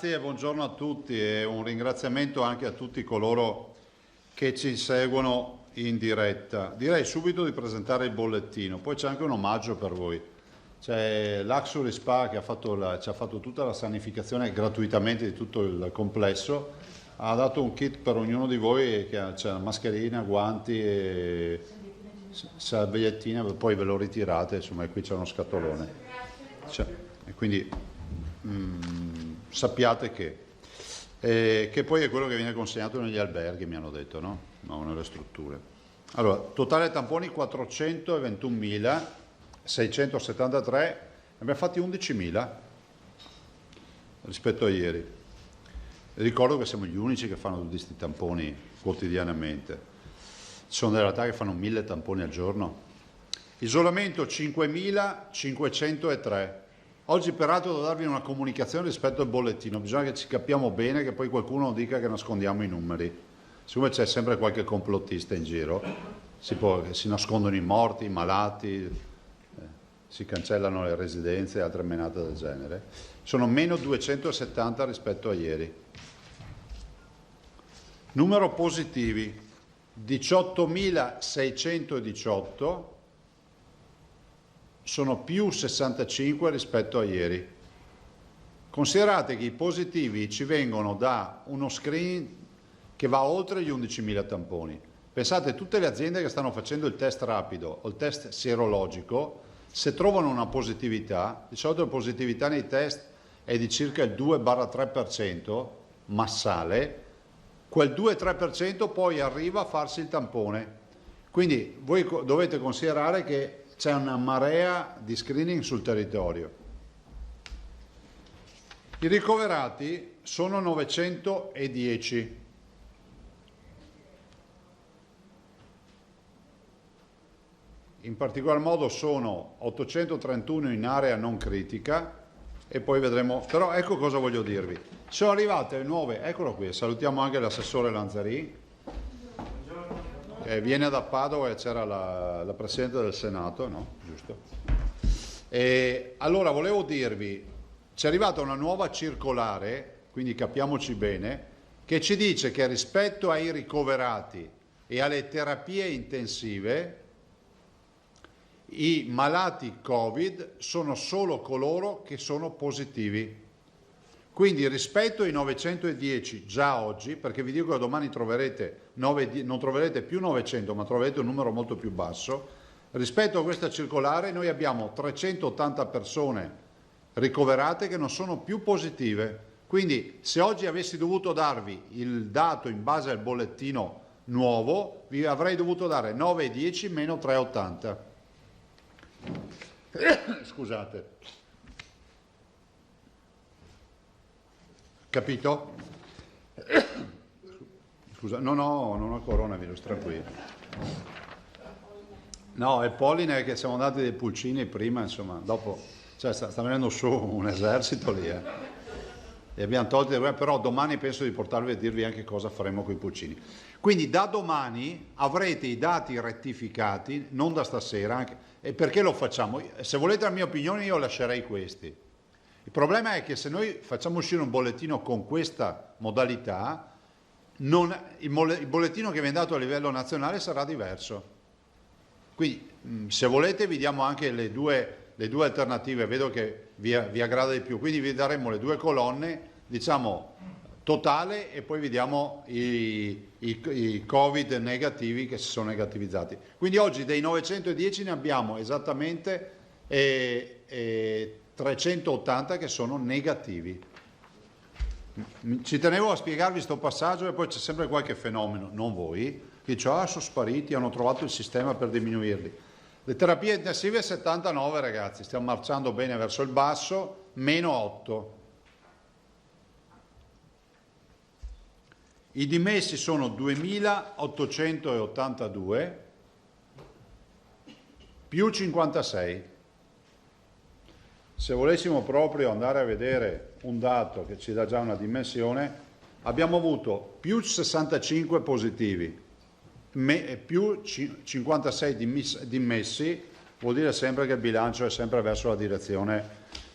Grazie e buongiorno a tutti e un ringraziamento anche a tutti coloro che ci seguono in diretta. Direi subito di presentare il bollettino, poi c'è anche un omaggio per voi. C'è Luxury Spa che ci ha fatto tutta la sanificazione gratuitamente di tutto il complesso, ha dato un kit per ognuno di voi che c'è mascherina, guanti e salviettina, poi ve lo ritirate, insomma, e qui c'è uno scatolone. E quindi sappiate che poi è quello che viene consegnato negli alberghi, mi hanno detto, no? No, nelle strutture. Allora, totale tamponi 421.673, ne abbiamo fatti 11.000 rispetto a ieri. Ricordo che siamo gli unici che fanno tutti questi tamponi quotidianamente. Ci sono delle realtà che fanno 1.000 tamponi al giorno. Isolamento 5.503. Oggi peraltro devo darvi una comunicazione rispetto al bollettino, bisogna che ci capiamo bene, che poi qualcuno dica che nascondiamo i numeri. Siccome c'è sempre qualche complottista in giro, si nascondono i morti, i malati, si cancellano le residenze e altre menate del genere. Sono meno 270 rispetto a ieri. Numero positivi 18.618, sono più 65 rispetto a ieri. Considerate che i positivi ci vengono da uno screening che va oltre gli 11.000 tamponi. Pensate, tutte le aziende che stanno facendo il test rapido o il test serologico, se trovano una positività, di solito la positività nei test è di circa il 2-3% massale, quel 2-3% poi arriva a farsi il tampone. Quindi voi dovete considerare che c'è una marea di screening sul territorio. I ricoverati sono 910. In particolar modo sono 831 in area non critica e poi vedremo. Però ecco cosa voglio dirvi. Sono arrivate nuove, eccolo qui, salutiamo anche l'assessore Lanzarin. Viene da Padova e c'era la Presidente del Senato, no? Giusto? E allora volevo dirvi, c'è arrivata una nuova circolare, quindi capiamoci bene, che ci dice che rispetto ai ricoverati e alle terapie intensive, i malati Covid sono solo coloro che sono positivi. Quindi rispetto ai 910 già oggi, perché vi dico che domani non troverete più 900, ma troverete un numero molto più basso, rispetto a questa circolare noi abbiamo 380 persone ricoverate che non sono più positive. Quindi se oggi avessi dovuto darvi il dato in base al bollettino nuovo, vi avrei dovuto dare 910 meno 380. Scusate. Capito? Scusa, no, non ho coronavirus, tranquillo. No, è polline che siamo andati dei pulcini prima, insomma, dopo, cioè sta venendo su un esercito lì, E abbiamo tolto, però domani penso di portarvi a dirvi anche cosa faremo con i pulcini. Quindi da domani avrete i dati rettificati, non da stasera, e perché lo facciamo? Se volete la mia opinione io lascerei questi. Il problema è che se noi facciamo uscire un bollettino con questa modalità, il bollettino che viene dato a livello nazionale sarà diverso. Quindi se volete vi diamo anche le due alternative, vedo che vi aggrada di più, quindi vi daremo le due colonne, diciamo totale, e poi vi diamo i Covid negativi che si sono negativizzati. Quindi oggi dei 910 ne abbiamo esattamente 380 che sono negativi. Ci tenevo a spiegarvi questo passaggio e poi c'è sempre qualche fenomeno, non voi, che dice sono spariti, hanno trovato il sistema per diminuirli. Le terapie intensive 79 ragazzi, stiamo marciando bene verso il basso, meno 8. I dimessi sono 2.882 più 56. Se volessimo proprio andare a vedere un dato che ci dà già una dimensione, abbiamo avuto più 65 positivi, più 56 dimessi, vuol dire sempre che il bilancio è sempre verso la direzione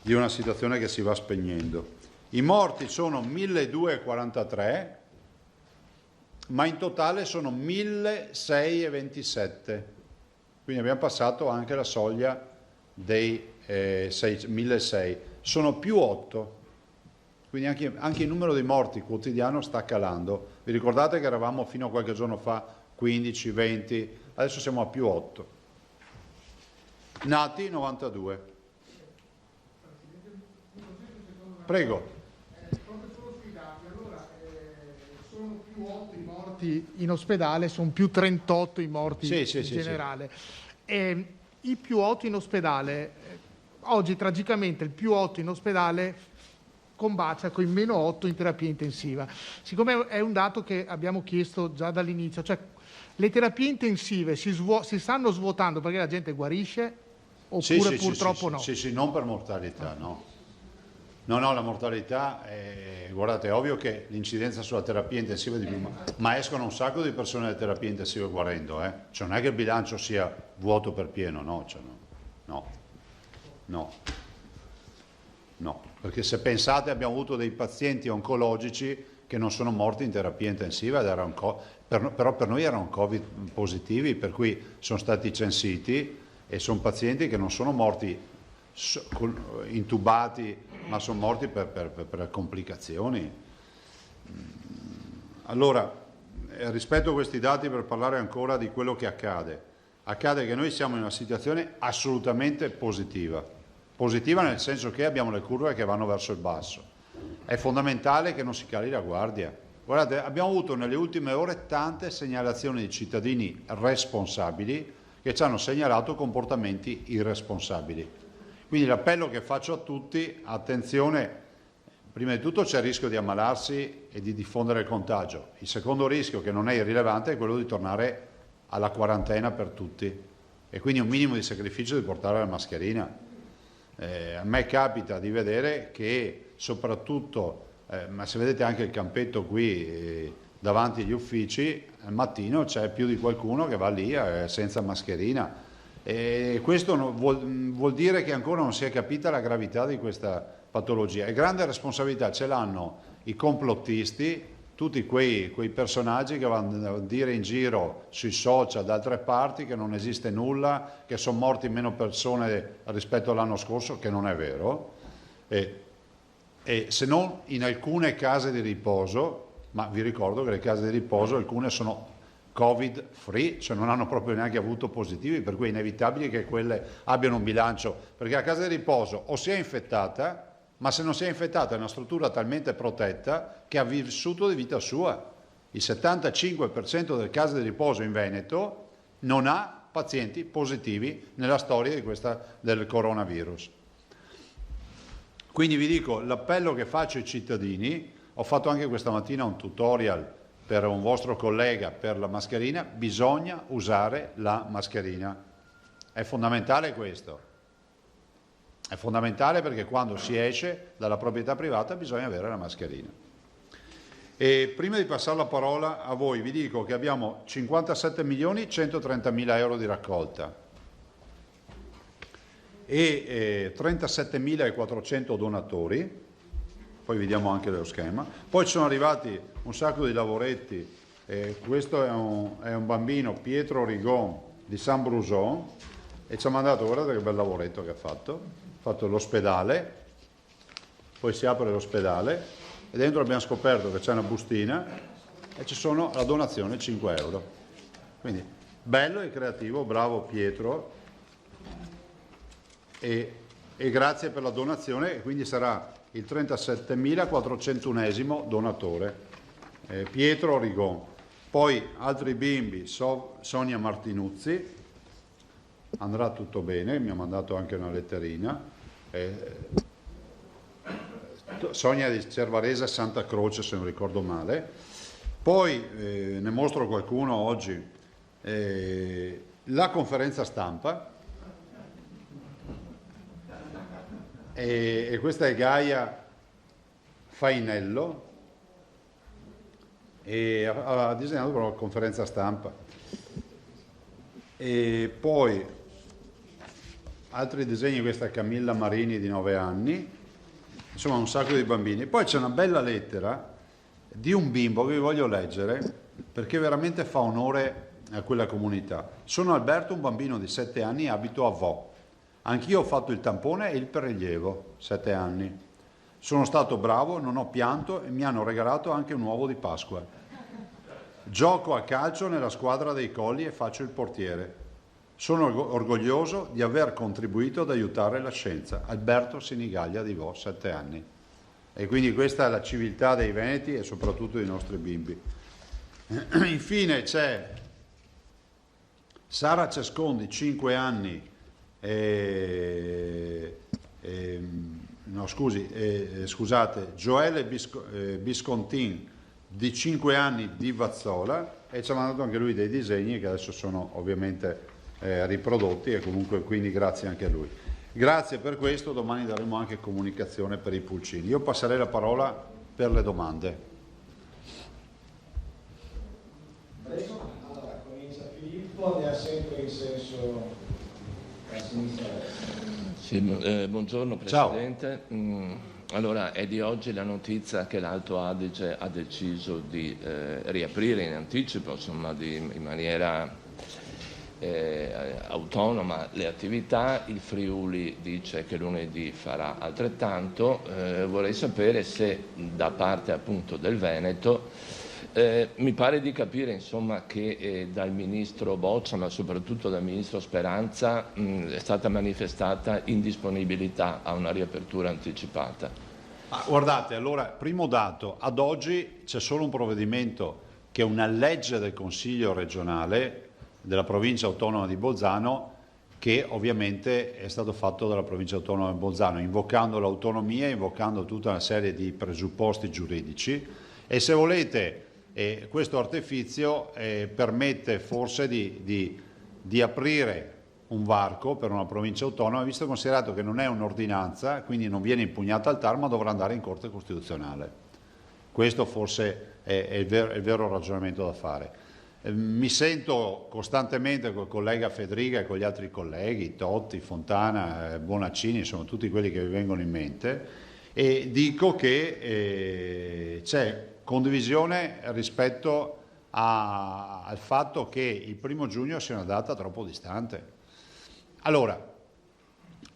di una situazione che si va spegnendo. I morti sono 1243, ma in totale sono 1627. Quindi abbiamo passato anche la soglia dei 1600. Sono più 8. Quindi anche il numero di morti quotidiano sta calando. Vi ricordate che eravamo fino a qualche giorno fa 15, 20, adesso siamo a più 8. Nati 92. Prego. Proprio solo sui dati, allora sono più 8 i morti in ospedale, sono più 38 i morti in generale. I più 8 in ospedale, oggi tragicamente il più 8 in ospedale combacia con i meno 8 in terapia intensiva. Siccome è un dato che abbiamo chiesto già dall'inizio, cioè le terapie intensive si stanno svuotando perché la gente guarisce oppure purtroppo no? Sì, non per mortalità, no. No, la mortalità, guardate, è ovvio che l'incidenza sulla terapia intensiva è di più, ma escono un sacco di persone alle terapie intensive guarendo, Cioè non è che il bilancio sia vuoto per pieno, no, cioè no, perché se pensate abbiamo avuto dei pazienti oncologici che non sono morti in terapia intensiva, però per noi erano Covid positivi, per cui sono stati censiti e sono pazienti che non sono morti intubati, ma sono morti per complicazioni. Allora, rispetto a questi dati, per parlare ancora di quello che accade che noi siamo in una situazione assolutamente positiva nel senso che abbiamo le curve che vanno verso il basso. È fondamentale che non si cali la guardia. Guardate, abbiamo avuto nelle ultime ore tante segnalazioni di cittadini responsabili che ci hanno segnalato comportamenti irresponsabili. Quindi l'appello che faccio a tutti, attenzione, prima di tutto c'è il rischio di ammalarsi e di diffondere il contagio. Il secondo rischio, che non è irrilevante, è quello di tornare alla quarantena per tutti e quindi un minimo di sacrificio di portare la mascherina. A me capita di vedere che soprattutto, ma se vedete anche il campetto qui davanti agli uffici, al mattino c'è più di qualcuno che va lì senza mascherina. E questo vuol dire che ancora non si è capita la gravità di questa patologia e grande responsabilità ce l'hanno i complottisti, tutti quei personaggi che vanno a dire in giro sui social da altre parti che non esiste nulla, che sono morti meno persone rispetto all'anno scorso, che non è vero, e se non in alcune case di riposo, ma vi ricordo che le case di riposo alcune sono Covid free, cioè non hanno proprio neanche avuto positivi, per cui è inevitabile che quelle abbiano un bilancio, perché la casa di riposo o si è infettata, ma se non si è infettata è una struttura talmente protetta che ha vissuto di vita sua. Il 75% delle case di riposo in Veneto non ha pazienti positivi nella storia del coronavirus. Quindi vi dico, l'appello che faccio ai cittadini, ho fatto anche questa mattina un tutorial per un vostro collega per la mascherina, bisogna usare la mascherina. È fondamentale questo. È fondamentale perché quando si esce dalla proprietà privata bisogna avere la mascherina. E prima di passare la parola a voi vi dico che abbiamo 57.130.000 euro di raccolta e 37.400 donatori, poi vediamo anche lo schema. Poi ci sono arrivati un sacco di lavoretti, questo è un bambino, Pietro Rigon di San Bruson, e ci ha mandato, guardate che bel lavoretto che ha fatto l'ospedale, poi si apre l'ospedale e dentro abbiamo scoperto che c'è una bustina e ci sono la donazione 5 euro. Quindi bello e creativo, bravo Pietro, e grazie per la donazione, e quindi sarà il 37.401esimo donatore, Pietro Rigon. Poi altri bimbi, Sonia Martinuzzi, andrà tutto bene, mi ha mandato anche una letterina, Sonia di Cervarese Santa Croce se non ricordo male. Poi ne mostro qualcuno oggi, la conferenza stampa, e questa è Gaia Fainello, e ha disegnato per la conferenza stampa. E poi altri disegni, questa è Camilla Marini di 9 anni, insomma un sacco di bambini. Poi c'è una bella lettera di un bimbo che vi voglio leggere perché veramente fa onore a quella comunità. Sono Alberto, un bambino di 7 anni, abito a Vo. Anch'io ho fatto il tampone e il prelievo, 7 anni. Sono stato bravo, non ho pianto e mi hanno regalato anche un uovo di Pasqua. Gioco a calcio nella squadra dei Colli e faccio il portiere. Sono orgoglioso di aver contribuito ad aiutare la scienza. Alberto Sinigaglia di Vo, 7 anni. E quindi questa è la civiltà dei Veneti e soprattutto dei nostri bimbi. Infine c'è Sara Cescondi, 5 anni, scusate, Gioele Biscontin, di 5 anni, di Vazzola, e ci ha mandato anche lui dei disegni che adesso sono ovviamente riprodotti, e comunque quindi grazie anche a lui. Grazie per questo, domani daremo anche comunicazione per i pulcini. Io passerei la parola per le domande. Prego, allora comincia Filippo, ne ha sempre in senso a sinistra. Sì, buongiorno Presidente. Allora, è di oggi la notizia che l'Alto Adige ha deciso di riaprire in anticipo, insomma, in maniera autonoma le attività. Il Friuli dice che lunedì farà altrettanto. Vorrei sapere se da parte appunto del Veneto mi pare di capire, insomma, che dal Ministro Boccia, ma soprattutto dal Ministro Speranza, è stata manifestata indisponibilità a una riapertura anticipata. Guardate, allora, primo dato, ad oggi c'è solo un provvedimento che è una legge del Consiglio regionale della provincia autonoma di Bolzano, che ovviamente è stato fatto dalla provincia autonoma di Bolzano, invocando l'autonomia, invocando tutta una serie di presupposti giuridici, e se volete questo artifizio permette forse di aprire un varco per una provincia autonoma, visto e considerato che non è un'ordinanza, quindi non viene impugnata al TAR, ma dovrà andare in Corte Costituzionale. Questo forse è il vero ragionamento da fare. Mi sento costantemente col collega Fedriga e con gli altri colleghi, Totti, Fontana, Bonaccini, insomma tutti quelli che vi vengono in mente, e dico che c'è condivisione rispetto al fatto che il 1° giugno sia una data troppo distante. Allora,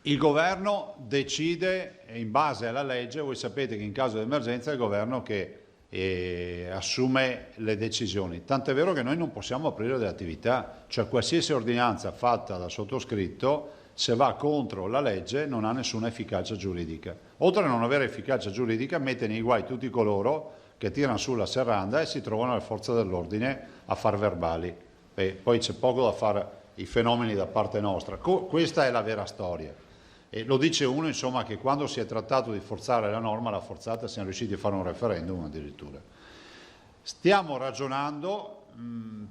il governo decide in base alla legge. Voi sapete che in caso di emergenza è il governo che assume le decisioni, tant'è vero che noi non possiamo aprire delle attività, cioè qualsiasi ordinanza fatta dal sottoscritto, se va contro la legge, non ha nessuna efficacia giuridica. Oltre a non avere efficacia giuridica, mette nei guai tutti coloro che tirano sulla serranda e si trovano alle forze dell'ordine a far verbali. Poi c'è poco da fare i fenomeni da parte nostra. Questa è la vera storia. E lo dice uno, insomma, che quando si è trattato di forzare la norma, l'ha forzata, siamo riusciti a fare un referendum addirittura. Stiamo ragionando,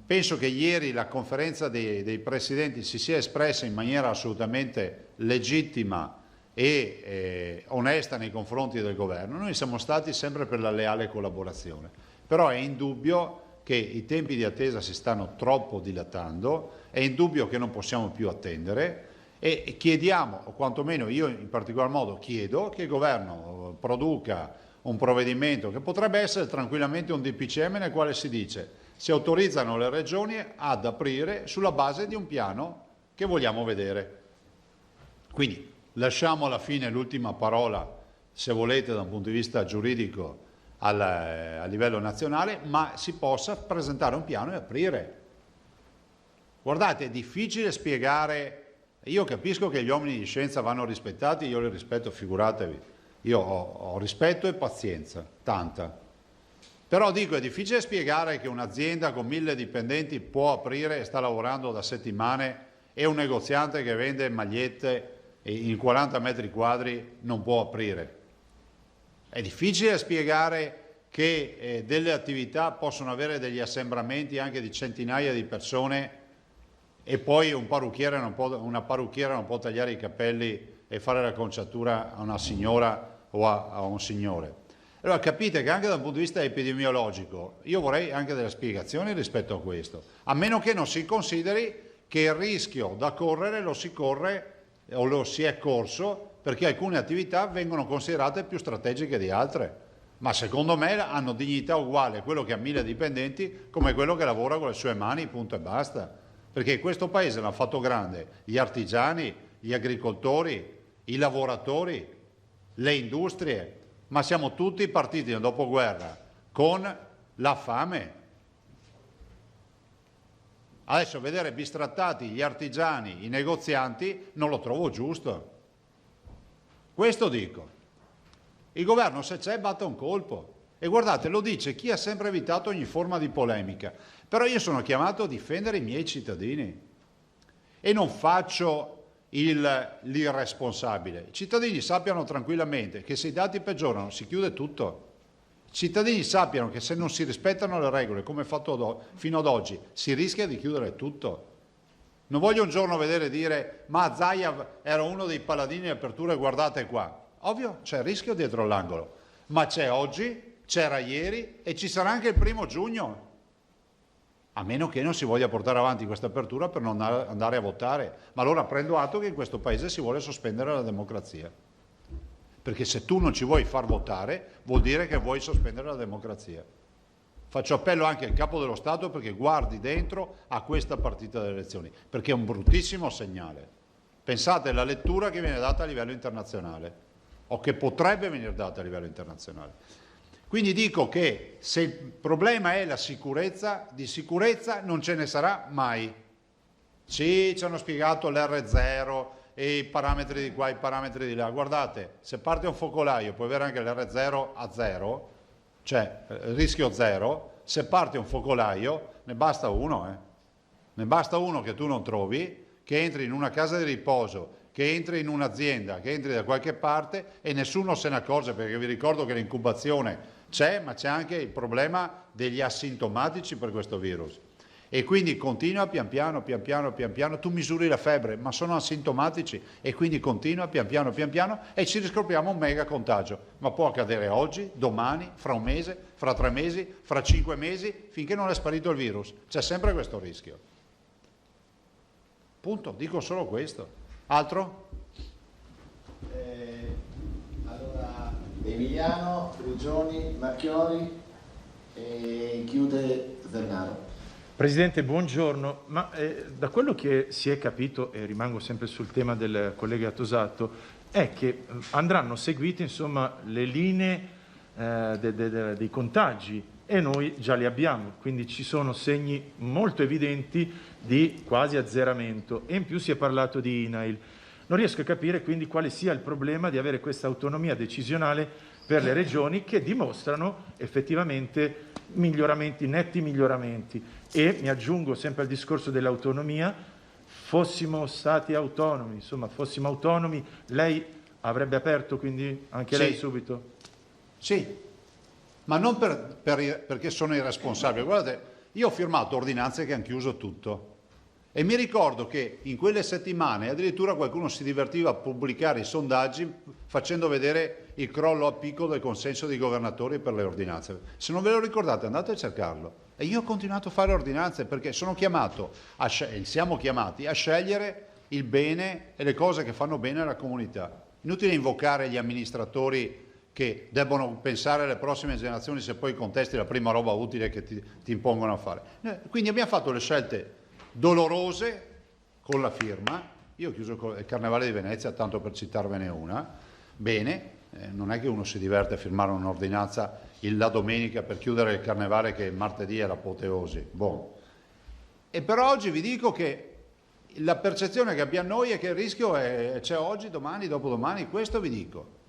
penso che ieri la conferenza dei presidenti si sia espressa in maniera assolutamente legittima e onesta nei confronti del governo. Noi siamo stati sempre per la leale collaborazione, però è indubbio che i tempi di attesa si stanno troppo dilatando, è indubbio che non possiamo più attendere, e chiediamo, o quantomeno io in particolar modo chiedo, che il governo produca un provvedimento che potrebbe essere tranquillamente un DPCM nel quale si dice: si autorizzano le regioni ad aprire sulla base di un piano che vogliamo vedere. Quindi lasciamo alla fine l'ultima parola, se volete, da un punto di vista giuridico a livello nazionale, ma si possa presentare un piano e aprire. Guardate, è difficile spiegare. Io capisco che gli uomini di scienza vanno rispettati, io li rispetto, figuratevi. Io ho rispetto e pazienza, tanta. Però dico, è difficile spiegare che un'azienda con 1000 dipendenti può aprire e sta lavorando da settimane, e un negoziante che vende magliette in 40 metri quadri non può aprire. È difficile spiegare che delle attività possono avere degli assembramenti anche di centinaia di persone, e poi una parrucchiera non può tagliare i capelli e fare la conciatura a una signora o a un signore. Allora capite che anche dal punto di vista epidemiologico io vorrei anche delle spiegazioni rispetto a questo, a meno che non si consideri che il rischio da correre lo si corre o lo si è corso perché alcune attività vengono considerate più strategiche di altre, ma secondo me hanno dignità uguale quello che ha 1000 dipendenti come quello che lavora con le sue mani, punto e basta, perché questo paese l'ha fatto grande, gli artigiani, gli agricoltori, i lavoratori, le industrie, ma siamo tutti partiti nel dopoguerra con la fame. Adesso vedere bistrattati gli artigiani, i negozianti, non lo trovo giusto. Questo dico. Il governo, se c'è, batta un colpo. E guardate, lo dice chi ha sempre evitato ogni forma di polemica. Però io sono chiamato a difendere i miei cittadini e non faccio l'irresponsabile. I cittadini sappiano tranquillamente che se i dati peggiorano si chiude tutto. I cittadini sappiano che se non si rispettano le regole, come è fatto fino ad oggi, si rischia di chiudere tutto. Non voglio un giorno vedere dire ma Zaia era uno dei paladini di apertura e guardate qua. Ovvio, c'è il rischio dietro l'angolo, ma c'è oggi, c'era ieri e ci sarà anche il 1° giugno. A meno che non si voglia portare avanti questa apertura per non andare a votare. Ma allora prendo atto che in questo paese si vuole sospendere la democrazia. Perché se tu non ci vuoi far votare, vuol dire che vuoi sospendere la democrazia. Faccio appello anche al Capo dello Stato perché guardi dentro a questa partita delle elezioni, perché è un bruttissimo segnale. Pensate alla lettura che viene data a livello internazionale, o che potrebbe venire data a livello internazionale. Quindi dico che se il problema è la sicurezza, di sicurezza non ce ne sarà mai. Sì, ci hanno spiegato l'R0 e i parametri di qua, i parametri di là. Guardate, se parte un focolaio puoi avere anche l'R0 a 0, cioè rischio 0, se parte un focolaio ne basta uno. Ne basta uno che tu non trovi, che entri in una casa di riposo, che entri in un'azienda, che entri da qualche parte e nessuno se ne accorge, perché vi ricordo che l'incubazione c'è, ma c'è anche il problema degli asintomatici per questo virus. E quindi continua pian piano, tu misuri la febbre, ma sono asintomatici e quindi continua pian piano e ci riscopriamo un mega contagio. Ma può accadere oggi, domani, fra un mese, fra 3 mesi, fra 5 mesi, finché non è sparito il virus. C'è sempre questo rischio. Punto, dico solo questo. Altro? Allora, Emiliano, Prigioni, Marchiori e chiude Zernaro. Presidente, buongiorno. Ma da quello che si è capito, e rimango sempre sul tema del collega Tosato, è che andranno seguite insomma le linee dei contagi e noi già li abbiamo, quindi ci sono segni molto evidenti di quasi azzeramento e in più si è parlato di INAIL. Non riesco a capire quindi quale sia il problema di avere questa autonomia decisionale per le regioni che dimostrano effettivamente miglioramenti, netti miglioramenti. E mi aggiungo sempre al discorso dell'autonomia, fossimo stati autonomi, insomma fossimo autonomi, lei avrebbe aperto quindi anche lei subito? Sì, ma non perché sono irresponsabile. Guardate, io ho firmato ordinanze che hanno chiuso tutto e mi ricordo che in quelle settimane addirittura qualcuno si divertiva a pubblicare i sondaggi facendo vedere il crollo a picco del consenso dei governatori per le ordinanze. Se non ve lo ricordate andate a cercarlo. E io ho continuato a fare ordinanze perché siamo chiamati a scegliere il bene e le cose che fanno bene alla comunità. Inutile invocare gli amministratori che debbono pensare alle prossime generazioni se poi contesti la prima roba utile che ti impongono a fare. Quindi abbiamo fatto le scelte dolorose con la firma. Io ho chiuso il Carnevale di Venezia, tanto per citarvene una. Bene, non è che uno si diverte a firmare un'ordinanza la domenica per chiudere il Carnevale, che il martedì è l'apoteosi. Boh. E per oggi vi dico che la percezione che abbiamo noi è che il rischio c'è oggi, domani, dopodomani, questo vi dico.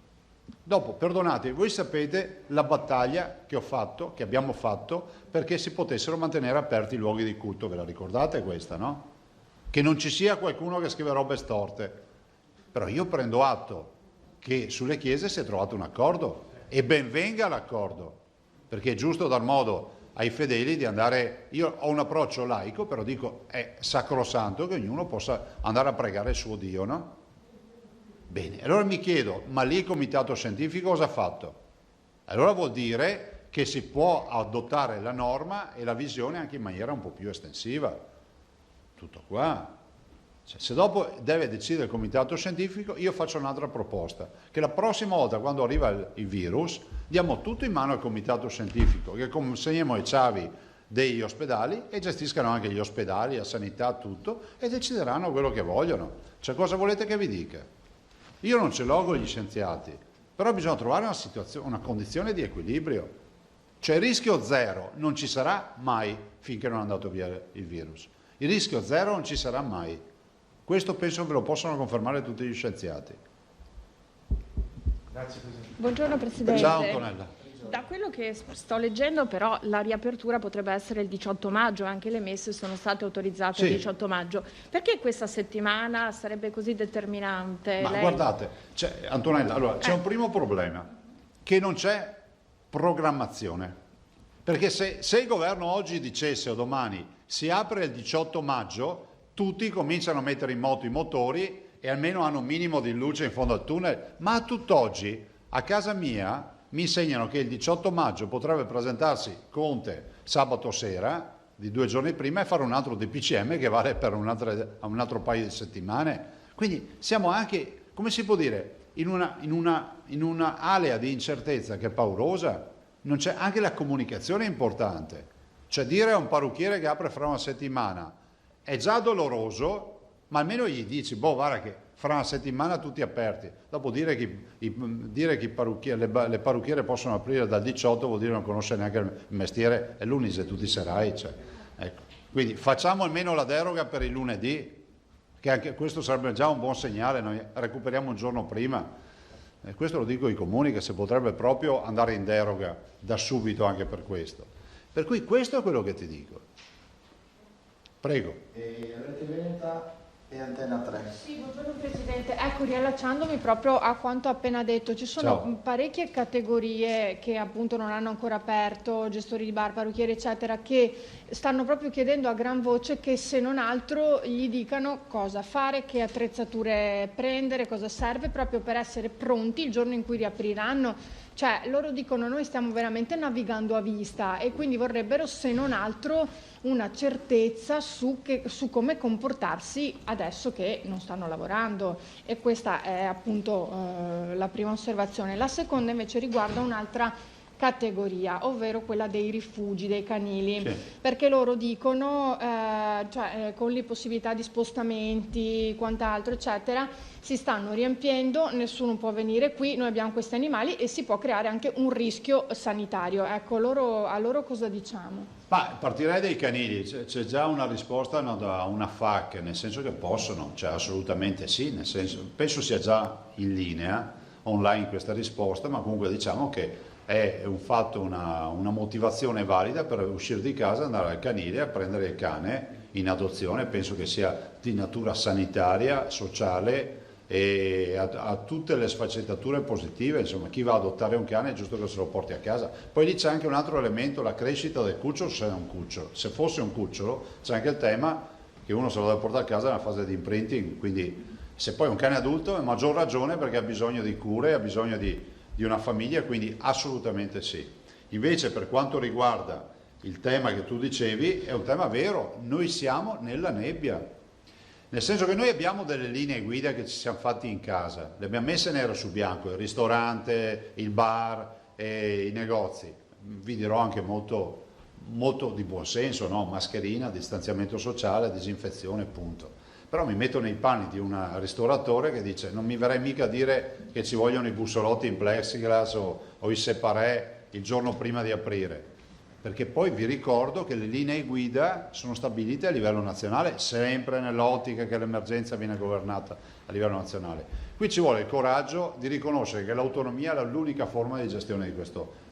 Dopo, perdonate, voi sapete la battaglia che ho fatto, che abbiamo fatto, perché si potessero mantenere aperti i luoghi di culto, ve la ricordate questa, no? Che non ci sia qualcuno che scrive robe storte. Però io prendo atto che sulle chiese si è trovato un accordo e ben venga l'accordo, perché è giusto dar modo ai fedeli di andare. Io ho un approccio laico, però dico è sacrosanto che ognuno possa andare a pregare il suo Dio, no? Bene, allora mi chiedo, ma lì il comitato scientifico cosa ha fatto? Allora vuol dire che si può adottare la norma e la visione anche in maniera un po' più estensiva. Tutto qua. Cioè, se dopo deve decidere il comitato scientifico, io faccio un'altra proposta, che la prossima volta quando arriva il virus diamo tutto in mano al comitato scientifico, che consegniamo le chiavi degli ospedali e gestiscano anche gli ospedali, la sanità, tutto, e decideranno quello che vogliono. Cioè, cosa volete che vi dica? Io non ce l'ho con gli scienziati, però bisogna trovare una condizione di equilibrio. Cioè, il rischio zero non ci sarà mai finché non è andato via il virus. Il rischio zero non ci sarà mai. Questo penso che lo possano confermare tutti gli scienziati. Grazie Presidente. Buongiorno Presidente. Ciao Antonella. Da quello che sto leggendo però la riapertura potrebbe essere il 18 maggio, anche le messe sono state autorizzate il 18 maggio. Perché questa settimana sarebbe così determinante? Ma guardate, Antonella, allora c'è un primo problema, che non c'è programmazione. Perché se il governo oggi dicesse o domani si apre il 18 maggio, tutti cominciano a mettere in moto i motori e almeno hanno un minimo di luce in fondo al tunnel. Ma a tutt'oggi, a casa mia, mi insegnano che il 18 maggio potrebbe presentarsi Conte sabato sera, di 2 giorni prima, e fare un altro DPCM che vale per un altro paio di settimane. Quindi siamo anche, come si può dire, in una area di incertezza che è paurosa. Non c'è, anche la comunicazione è importante. Cioè dire a un parrucchiere che apre fra una settimana è già doloroso, ma almeno gli dici, guarda che fra una settimana tutti aperti. Dopo dire che le parrucchiere possono aprire dal 18 vuol dire non conoscere neanche il mestiere, è l'Unise, tutti sarai. Cioè, ecco. Quindi facciamo almeno la deroga per il lunedì, che anche questo sarebbe già un buon segnale, noi recuperiamo un giorno prima. E questo lo dico ai comuni, che si potrebbe proprio andare in deroga da subito anche per questo. Per cui questo è quello che ti dico. Prego. Rete Veneta e Antenna 3. Sì, buongiorno Presidente. Ecco, riallacciandomi proprio a quanto appena detto, ci sono parecchie categorie che appunto non hanno ancora aperto, gestori di bar, parrucchieri eccetera, che stanno proprio chiedendo a gran voce che se non altro gli dicano cosa fare, che attrezzature prendere, cosa serve proprio per essere pronti il giorno in cui riapriranno. Cioè, loro dicono noi stiamo veramente navigando a vista e quindi vorrebbero se non altro una certezza su come comportarsi adesso che non stanno lavorando, e questa è appunto la prima osservazione. La seconda invece riguarda un'altra categoria, ovvero quella dei rifugi, dei canili, perché loro dicono con le possibilità di spostamenti, quant'altro eccetera, si stanno riempiendo, nessuno può venire qui, noi abbiamo questi animali e si può creare anche un rischio sanitario. Ecco, a loro cosa diciamo? Ma partirei dai canili, c'è già una risposta da una FAC, nel senso che possono, cioè assolutamente sì, nel senso, penso sia già in linea online questa risposta, ma comunque diciamo che è un fatto, una motivazione valida per uscire di casa, andare al canile a prendere il cane in adozione. Penso che sia di natura sanitaria, sociale e ha tutte le sfaccettature positive. Insomma, chi va ad adottare un cane è giusto che se lo porti a casa. Poi lì c'è anche un altro elemento, la crescita del cucciolo, se è un cucciolo. Se fosse un cucciolo c'è anche il tema che uno se lo deve portare a casa nella fase di imprinting, quindi se poi è un cane adulto è maggior ragione perché ha bisogno di cure, ha bisogno di una famiglia, quindi assolutamente sì. Invece per quanto riguarda il tema che tu dicevi, è un tema vero, noi siamo nella nebbia, nel senso che noi abbiamo delle linee guida che ci siamo fatti in casa, le abbiamo messe nero su bianco, il ristorante, il bar e i negozi, vi dirò anche molto di buon senso, no? Mascherina, distanziamento sociale, disinfezione, punto. Però mi metto nei panni di un ristoratore che dice non mi verrei mica a dire che ci vogliono i bussolotti in plexiglass o i separé il giorno prima di aprire, perché poi vi ricordo che le linee guida sono stabilite a livello nazionale, sempre nell'ottica che l'emergenza viene governata a livello nazionale. Qui ci vuole il coraggio di riconoscere che l'autonomia è l'unica forma di gestione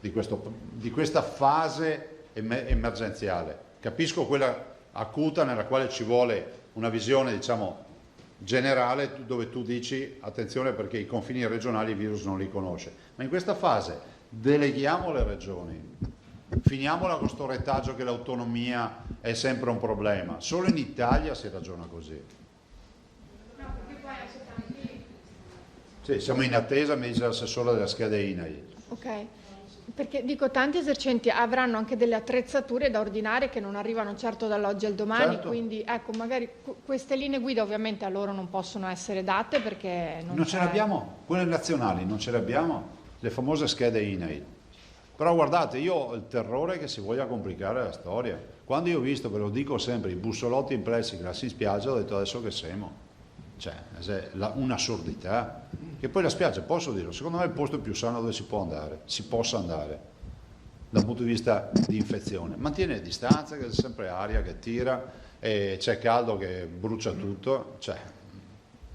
di questa fase emergenziale. Capisco quella acuta nella quale ci vuole una visione, diciamo, generale, dove tu dici attenzione perché i confini regionali il virus non li conosce, ma in questa fase deleghiamo le regioni, finiamola con questo retaggio che l'autonomia è sempre un problema. Solo in Italia si ragiona così. Sì, siamo in attesa, mi dice l'assessore della scheda INAI. Ok. Perché dico, tanti esercenti avranno anche delle attrezzature da ordinare che non arrivano certo dall'oggi al domani, Certo. quindi ecco, magari queste linee guida ovviamente a loro non possono essere date perché Non ce le abbiamo, quelle nazionali non ce le abbiamo, le famose schede INAIL. Però guardate, io ho il terrore che si voglia complicare la storia. Quando io ho visto, ve lo dico sempre, i bussolotti in plexiglass in spiaggia, ho detto adesso che siamo. Cioè, un'assurdità. Che poi la spiaggia, posso dirlo, secondo me è il posto più sano dove si possa andare, dal punto di vista di infezione. Mantiene le distanze, che c'è sempre aria che tira, e c'è caldo che brucia tutto, cioè,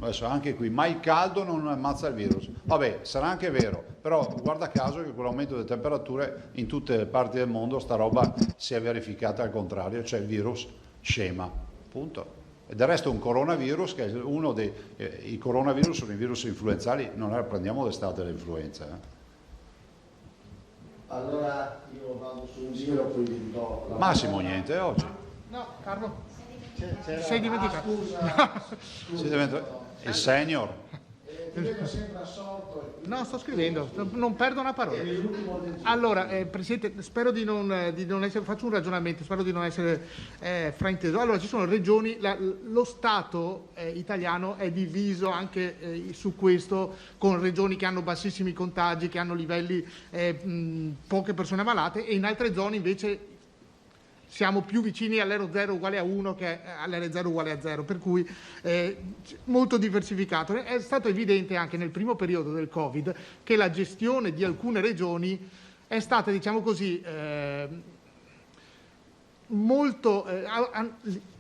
adesso anche qui, ma il caldo non ammazza il virus. Vabbè, sarà anche vero, però guarda caso che con l'aumento delle temperature in tutte le parti del mondo sta roba si è verificata al contrario, cioè il virus scema, punto. E del resto un coronavirus, che è uno dei... i coronavirus sono i virus influenzali, non ne prendiamo d'estate l'influenza. Allora io vado su un giro, poi vi do la Massimo, parola. niente oggi. No, Carlo, C'era- sei dimenticato. Scusa, Si diventa il senior. ti vedo sempre assorto. No, sto scrivendo, non perdo una parola. Eri l'ultimo del giro. Allora, Presidente, spero di non essere, faccio un ragionamento, spero di non essere frainteso. Allora, ci sono regioni, lo Stato italiano è diviso anche su questo, con regioni che hanno bassissimi contagi, che hanno livelli, poche persone malate, e in altre zone invece siamo più vicini all'R0 uguale a 1 che all'R0 uguale a 0, per cui molto diversificato. È stato evidente anche nel primo periodo del Covid che la gestione di alcune regioni è stata, diciamo così, molto...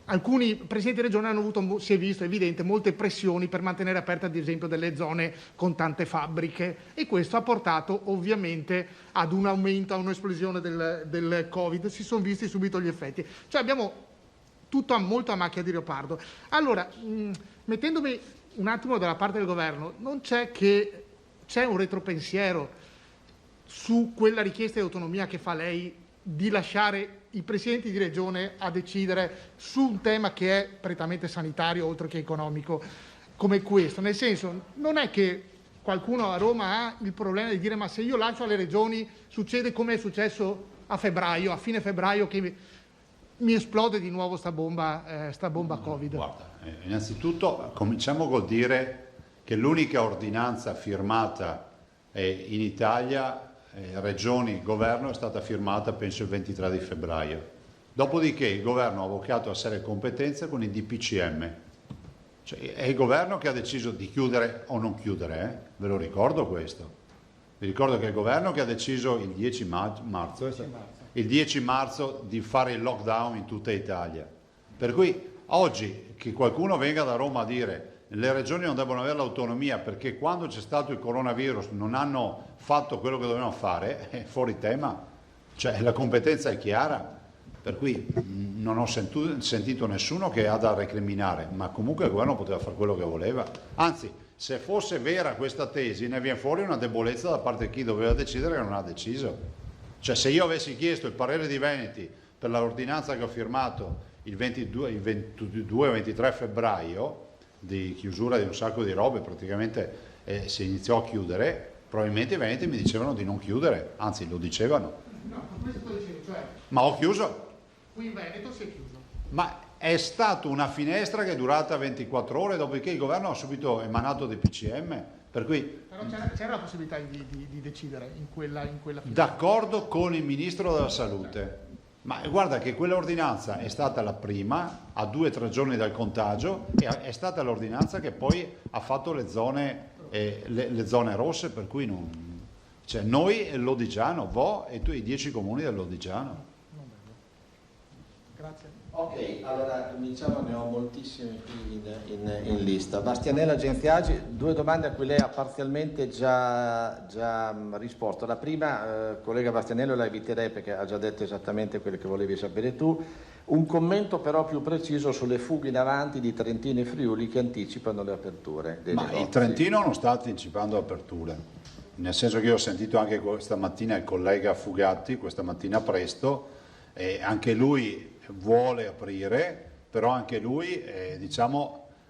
alcuni presidenti di regione hanno avuto, si è visto, evidente, molte pressioni per mantenere aperte ad esempio delle zone con tante fabbriche, e questo ha portato ovviamente ad un aumento, a un'esplosione del Covid. Si sono visti subito gli effetti. Cioè abbiamo tutto molto a macchia di leopardo. Allora, mettendomi un attimo dalla parte del governo, non c'è un retropensiero su quella richiesta di autonomia che fa lei di lasciare i presidenti di regione a decidere su un tema che è prettamente sanitario oltre che economico come questo? Nel senso, non è che qualcuno a Roma ha il problema di dire ma se io lascio alle regioni succede come è successo a fine febbraio che mi esplode di nuovo sta bomba Covid. Guarda, innanzitutto cominciamo col dire che l'unica ordinanza firmata in Italia, regioni, governo, è stata firmata penso il 23 di febbraio. Dopodiché il governo ha avvocato a sé le competenze con i DPCM. Cioè, è il governo che ha deciso di chiudere o non chiudere, ve lo ricordo questo. Vi ricordo che è il governo che ha deciso il 10 marzo di fare il lockdown in tutta Italia. Per cui oggi che qualcuno venga da Roma a dire le regioni non devono avere l'autonomia perché quando c'è stato il coronavirus non hanno fatto quello che dovevano fare, è fuori tema. Cioè la competenza è chiara. Per cui non ho sentito nessuno che ha da recriminare, ma comunque il governo poteva fare quello che voleva. Anzi, se fosse vera questa tesi, ne viene fuori una debolezza da parte di chi doveva decidere che non ha deciso. Cioè se io avessi chiesto il parere di Veneti per l'ordinanza che ho firmato il 22-23 febbraio, di chiusura di un sacco di robe, praticamente si iniziò a chiudere, probabilmente i Veneti mi dicevano di non chiudere, anzi lo dicevano. No, questo sto dicendo, cioè Ma ho chiuso. qui in Veneto si è chiuso. Ma è stata una finestra che è durata 24 ore, dopodiché il governo ha subito emanato dei PCM, per cui Però c'era la possibilità di decidere in quella finestra. d'accordo con il Ministro della Salute. Ma guarda che quell'ordinanza è stata la prima, a 2 o 3 giorni dal contagio, e è stata l'ordinanza che poi ha fatto le zone rosse, per cui cioè noi Lodigiano, Vo e i 10 comuni del Lodigiano. Grazie. Ok, allora diciamo ne ho moltissimi qui in lista. Bastianello Genziagi, 2 domande a cui lei ha parzialmente già risposto. La prima, collega Bastianello, la eviterei perché ha già detto esattamente quello che volevi sapere tu. Un commento però più preciso sulle fughe in avanti di Trentino e Friuli che anticipano le aperture. Ma il Trentino non sta anticipando aperture, nel senso che io ho sentito anche stamattina il collega Fugatti, questa mattina presto, e anche lui vuole aprire, però anche lui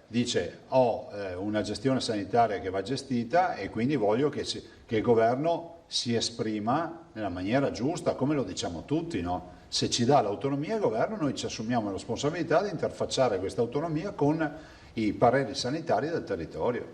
dice ho una gestione sanitaria che va gestita e quindi voglio che il governo si esprima nella maniera giusta, come lo diciamo tutti, no? Se ci dà l'autonomia il governo, noi ci assumiamo la responsabilità di interfacciare questa autonomia con i pareri sanitari del territorio.